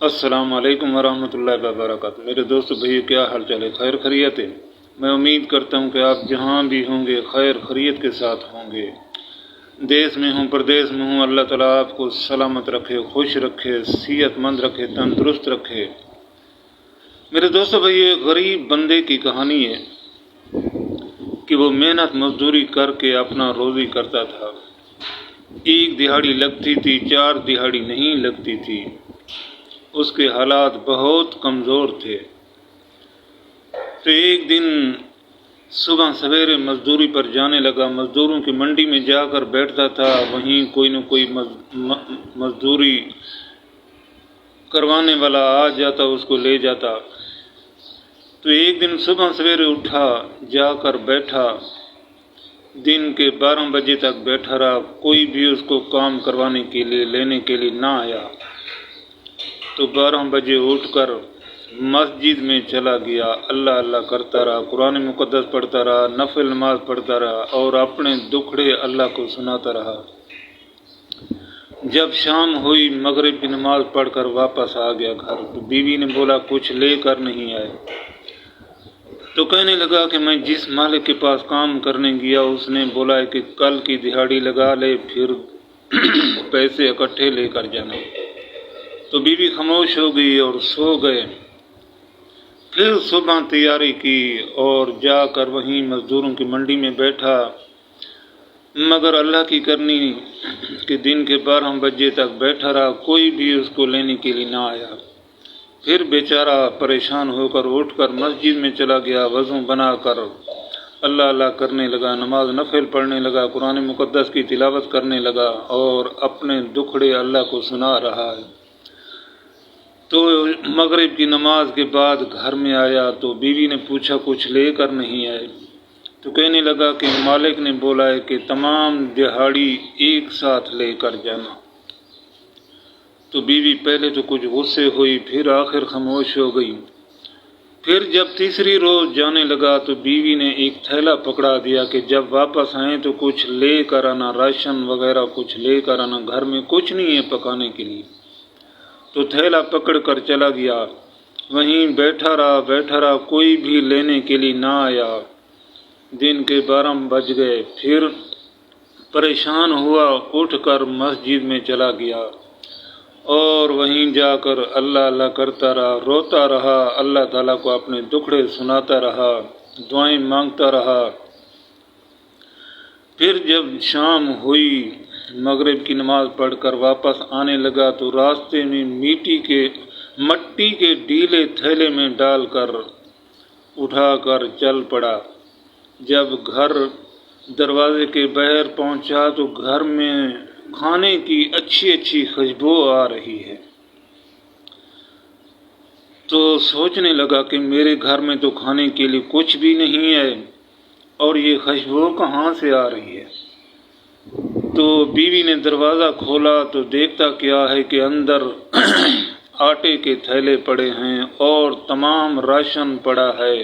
السلام علیکم ورحمۃ اللہ وبرکاتہ۔ میرے دوست بھائیو، کیا حال چال ہے؟ خیر خیریت ہے؟ میں امید کرتا ہوں کہ آپ جہاں بھی ہوں گے خیر خیریت کے ساتھ ہوں گے۔ دیس میں ہوں پردیس میں ہوں، اللہ تعالیٰ آپ کو سلامت رکھے، خوش رکھے، صحت مند رکھے، تندرست رکھے۔ میرے دوست بھائیو، ایک غریب بندے کی کہانی ہے کہ وہ محنت مزدوری کر کے اپنا روزی کرتا تھا۔ ایک دہاڑی لگتی تھی، 4 دہاڑی نہیں لگتی تھی۔ اس کے حالات بہت کمزور تھے۔ تو ایک دن صبح سویرے مزدوری پر جانے لگا۔ مزدوروں کی منڈی میں جا کر بیٹھتا تھا، وہیں کوئی نہ کوئی مزدوری کروانے والا آ جاتا، اس کو لے جاتا۔ تو ایک دن صبح سویرے اٹھا، جا کر بیٹھا، دن کے 12 بجے تک بیٹھا رہا، کوئی بھی اس کو کام کروانے کے لیے لینے کے لیے نہ آیا۔ تو 12 بجے اٹھ کر مسجد میں چلا گیا، اللہ اللہ کرتا رہا، قرآن مقدس پڑھتا رہا، نفل نماز پڑھتا رہا اور اپنے دکھڑے اللہ کو سناتا رہا۔ جب شام ہوئی، مغرب کی نماز پڑھ کر واپس آ گیا گھر۔ تو بیوی نے بولا کچھ لے کر نہیں آئے؟ تو کہنے لگا کہ میں جس مالک کے پاس کام کرنے گیا اس نے بولا ہے کہ کل کی دہاڑی لگا لے، پھر پیسے اکٹھے لے کر جانا۔ تو بیوی خاموش ہو گئی اور سو گئے۔ پھر صبح تیاری کی اور جا کر وہیں مزدوروں کی منڈی میں بیٹھا، مگر اللہ کی کرنی کہ دن کے 12 بجے تک بیٹھا رہا، کوئی بھی اس کو لینے کے لیے نہ آیا۔ پھر بیچارہ پریشان ہو کر اٹھ کر مسجد میں چلا گیا، وضو بنا کر اللہ اللہ کرنے لگا، نماز نفل پڑھنے لگا، قرآن مقدس کی تلاوت کرنے لگا اور اپنے دکھڑے اللہ کو سنا رہا ہے۔ تو مغرب کی نماز کے بعد گھر میں آیا تو بیوی نے پوچھا کچھ لے کر نہیں آئے؟ تو کہنے لگا کہ مالک نے بولا ہے کہ تمام دہاڑی ایک ساتھ لے کر جانا۔ تو بیوی پہلے تو کچھ غصے ہوئی، پھر آخر خاموش ہو گئی۔ پھر جب تیسری روز جانے لگا تو بیوی نے ایک تھیلا پکڑا دیا کہ جب واپس آئیں تو کچھ لے کر آنا، راشن وغیرہ کچھ لے کر آنا، گھر میں کچھ نہیں ہے پکانے کے لیے۔ تو تھیلا پکڑ کر چلا گیا، وہیں بیٹھا رہا، کوئی بھی لینے کے لیے نہ آیا۔ دن کے 12 بج گئے، پھر پریشان ہوا، اٹھ کر مسجد میں چلا گیا اور وہیں جا کر اللہ اللہ کرتا رہا، روتا رہا، اللہ تعالیٰ کو اپنے دکھڑے سناتا رہا، دعائیں مانگتا رہا۔ پھر جب شام ہوئی، مغرب کی نماز پڑھ کر واپس آنے لگا تو راستے میں مٹی کے ڈیلے تھیلے میں ڈال کر اٹھا کر چل پڑا۔ جب گھر دروازے کے باہر پہنچا تو گھر میں کھانے کی اچھی اچھی خوشبو آ رہی ہے۔ تو سوچنے لگا کہ میرے گھر میں تو کھانے کے لیے کچھ بھی نہیں ہے اور یہ خوشبو کہاں سے آ رہی ہے؟ تو بیوی نے دروازہ کھولا تو دیکھتا کیا ہے کہ اندر آٹے کے تھیلے پڑے ہیں اور تمام راشن پڑا ہے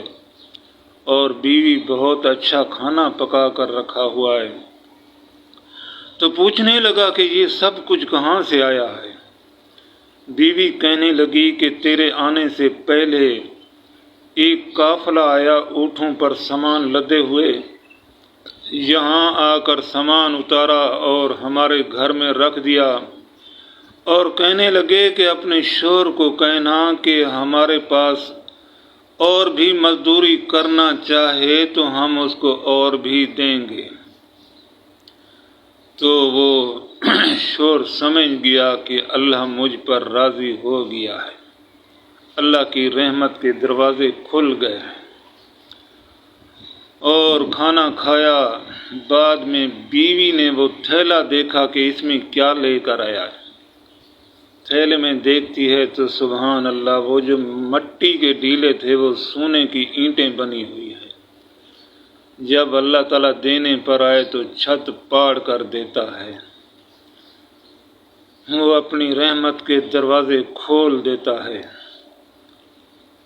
اور بیوی بہت اچھا کھانا پکا کر رکھا ہوا ہے۔ تو پوچھنے لگا کہ یہ سب کچھ کہاں سے آیا ہے؟ بیوی کہنے لگی کہ تیرے آنے سے پہلے ایک قافلہ آیا اونٹوں پر سامان لدے ہوئے، یہاں آ کر سامان اتارا اور ہمارے گھر میں رکھ دیا اور کہنے لگے کہ اپنے شوہر کو کہنا کہ ہمارے پاس اور بھی مزدوری کرنا چاہے تو ہم اس کو اور بھی دیں گے۔ تو وہ شوہر سمجھ گیا کہ اللہ مجھ پر راضی ہو گیا ہے، اللہ کی رحمت کے دروازے کھل گئے اور کھانا کھایا۔ بعد میں بیوی نے وہ تھیلا دیکھا کہ اس میں کیا لے کر آیا ہے۔ تھیلے میں دیکھتی ہے تو سبحان اللہ، وہ جو مٹی کے ڈیلے تھے وہ سونے کی اینٹیں بنی ہوئی ہیں۔ جب اللہ تعالیٰ دینے پر آئے تو چھت پاڑ کر دیتا ہے، وہ اپنی رحمت کے دروازے کھول دیتا ہے۔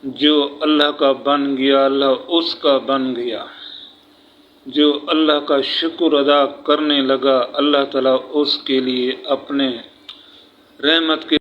جو اللہ کا بن گیا اللہ اس کا بن گیا، جو اللہ کا شکر ادا کرنے لگا اللہ تعالیٰ اس کے لیے اپنے رحمت کے